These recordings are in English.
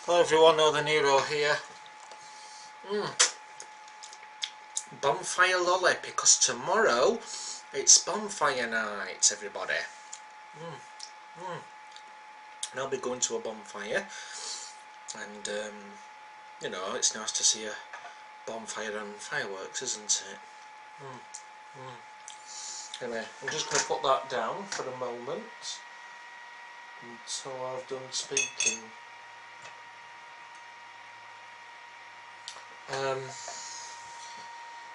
Hello everyone, Northern Hero here. Bonfire lolly, because tomorrow it's bonfire night, everybody. And I'll be going to a bonfire, and you know, it's nice to see a bonfire and fireworks, isn't it? Anyway, I'm just going to put that down for a moment until I've done speaking.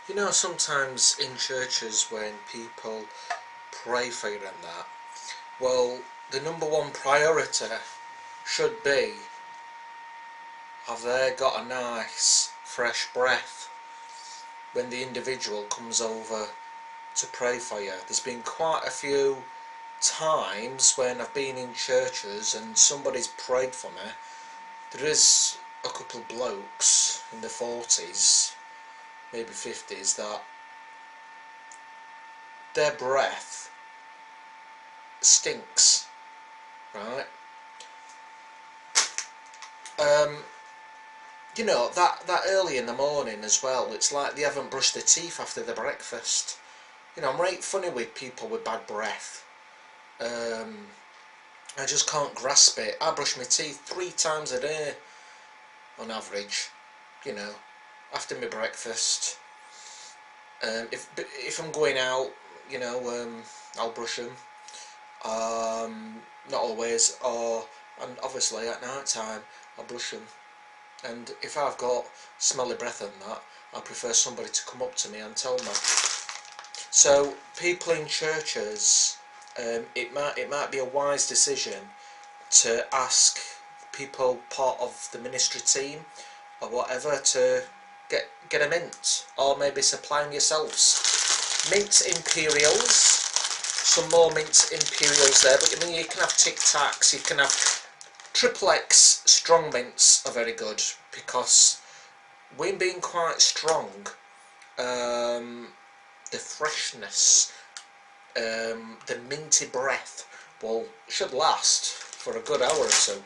You know, sometimes in churches when people pray for you and that, well, the number one priority should be, have they got a nice fresh breath when the individual comes over to pray for you. There's been quite a few times when I've been in churches and somebody's prayed for me. There is a couple of blokes in the 40s, maybe 50s, that their breath stinks, right? You know, that early in the morning as well, it's like they haven't brushed their teeth after their breakfast. You know, I'm right funny with people with bad breath. I just can't grasp it. I brush my teeth 3 times a day on average, you know, after my breakfast. If I'm going out, you know, I'll brush them. Not always, and obviously at night time I'll brush them. And if I've got smelly breath and that, I prefer somebody to come up to me and tell me. So people in churches, it might be a wise decision to ask people part of the ministry team or whatever to get a mint, or maybe supply them yourselves. Mint Imperials, some more Mint Imperials there, but I mean, you can have Tic Tacs, you can have Triple X strong mints are very good, because when being quite strong, the freshness, the minty breath should last for a good hour or so.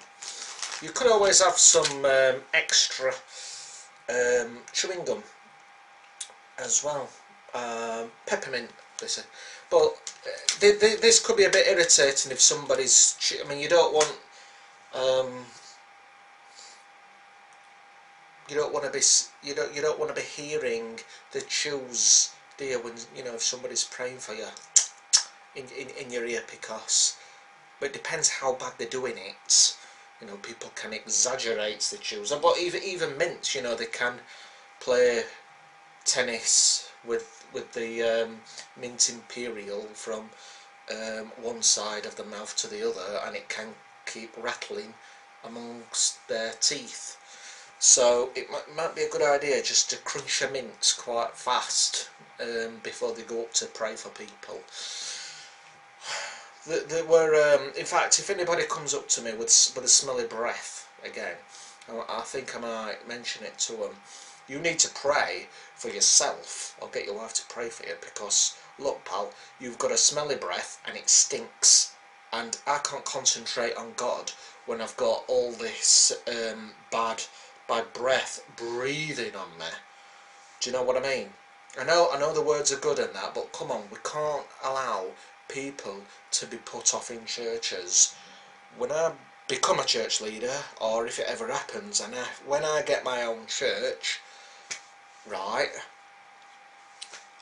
You could always have some extra chewing gum as well, peppermint they say, but this could be a bit irritating if somebody's I mean, you don't want you don't want to be hearing the chews, do you, when, you know, if somebody's praying for you in your ear, because, but it depends how bad they're doing it. You know, people can exaggerate the chews, but even mints, you know, they can play tennis with the mint imperial from one side of the mouth to the other, and it can keep rattling amongst their teeth. So it might be a good idea just to crunch a mint quite fast before they go up to pray for people. There were, in fact, if anybody comes up to me with a smelly breath again, I think I might mention it to them. You need to pray for yourself, or get your wife to pray for you, because look, pal, you've got a smelly breath and it stinks, and I can't concentrate on God when I've got all this bad breath breathing on me. Do you know what I mean? I know the words are good and that, but come on, we can't allow people to be put off in churches. When I become a church leader, or if it ever happens, and when I get my own church, right,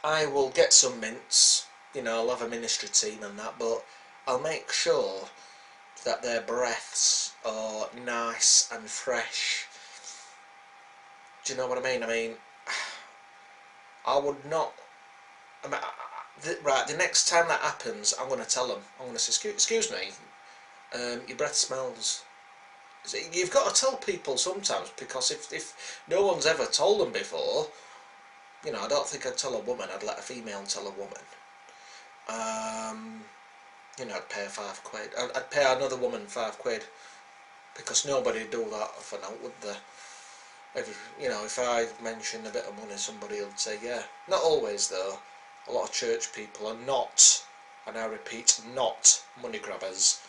I will get some mints, you know, I'll have a ministry team and that, but I'll make sure that their breaths are nice and fresh. Do you know what I mean? I mean, I would not, I mean, right, the next time that happens, I'm going to tell them, I'm going to say, excuse me, your breath smells. You've got to tell people sometimes, because if no one's ever told them before, you know, I don't think I'd tell a woman, I'd let a female tell a woman. You know, I'd pay her £5. I'd pay another woman £5, because nobody would do that for now, would they? You know, if I mention a bit of money, somebody would say yeah. Not always though. A lot of church people are not, and I repeat, not money grabbers,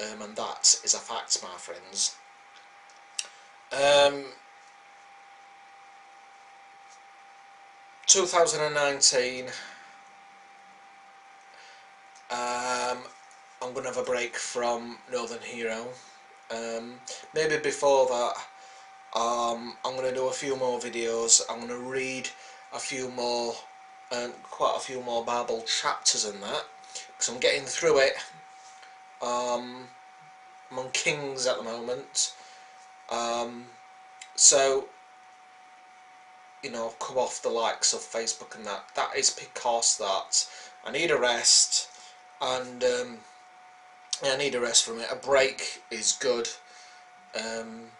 and that is a fact, my friends. Um, 2019, I'm going to have a break from Northern Hero. Maybe before that, I'm going to do a few more videos. I'm going to read a few more, quite a few more Bible chapters in that, because I'm getting through it. I'm on Kings at the moment. So, you know, I've come off the likes of Facebook and that. That is because that I need a rest, and I need a rest from it. A break is good. Um,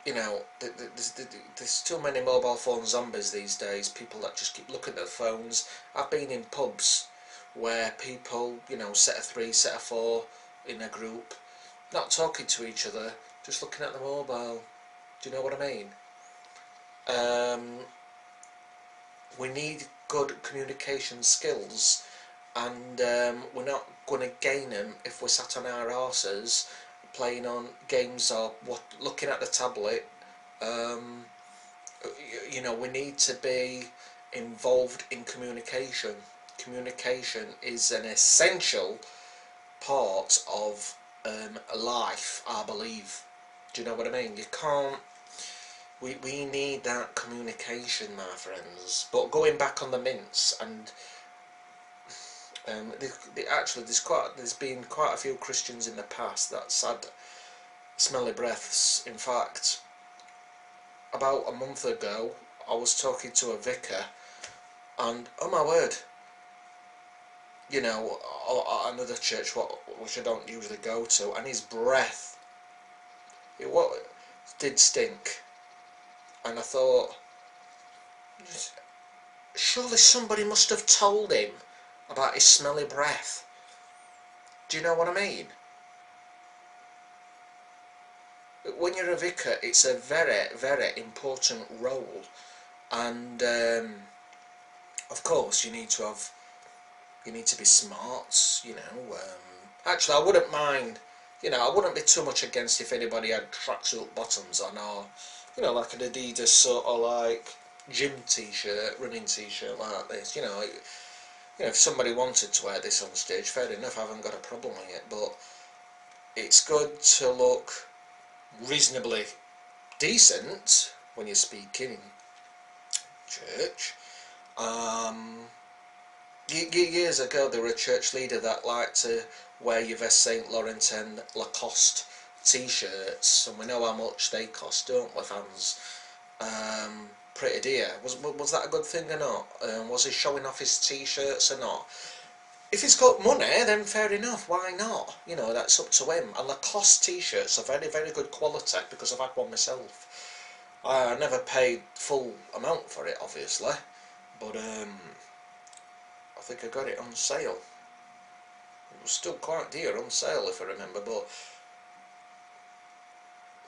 you know, there's too many mobile phone zombies these days. People that just keep looking at their phones. I've been in pubs where people, you know, set of three, set of four in a group, not talking to each other, just looking at the mobile. Do you know what I mean? Um, we need good communication skills, and we're not going to gain them if we're sat on our arses playing on games or looking at the tablet. Um, you know, we need to be involved in communication. Communication is an essential part of life, I believe. Do you know what I mean? You can't. We need that communication, my friends. But going back on the mints, and actually, there's been quite a few Christians in the past that's had smelly breaths. In fact, about a month ago, I was talking to a vicar, and oh my word, you know, another church which I don't usually go to, and his breath, what did stink, and I thought, surely somebody must have told him about his smelly breath. Do you know what I mean? When you're a vicar, it's a very, very important role, and of course you need to be smart. You know, actually, I wouldn't mind. You know, I wouldn't be too much against if anybody had tracksuit bottoms on, or you know, like an Adidas sort of like gym t-shirt, running t-shirt like this. You know, if somebody wanted to wear this on stage, fair enough. I haven't got a problem with it, but it's good to look reasonably decent when you're speaking in church. Um, Years ago, there were a church leader that liked to wear Yves Saint Laurent and Lacoste t-shirts, and we know how much they cost, don't we, fans? Pretty dear. Was that a good thing or not? Was he showing off his t-shirts or not? If he's got money, then fair enough. Why not? You know, that's up to him. And Lacoste t-shirts are very, very good quality because I've had one myself. I never paid full amount for it, obviously, but I think I got it on sale. It was still quite dear on sale, if I remember, but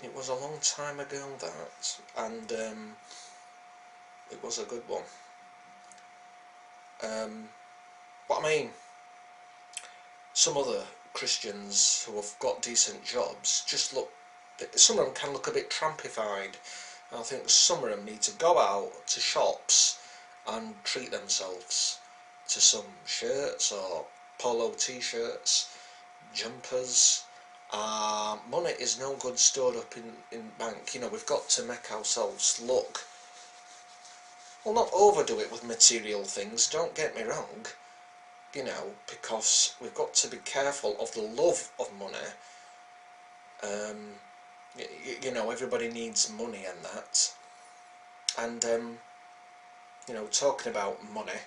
it was a long time ago that, and it was a good one. But I mean, some other Christians who have got decent jobs just look. Some of them can look a bit trampified. I think some of them need to go out to shops and treat themselves to some shirts or polo t-shirts, jumpers. Money is no good stored up in bank. You know, we've got to make ourselves look, well, not overdo it with material things, don't get me wrong, you know, because we've got to be careful of the love of money. You know, everybody needs money and that. And, you know, talking about money,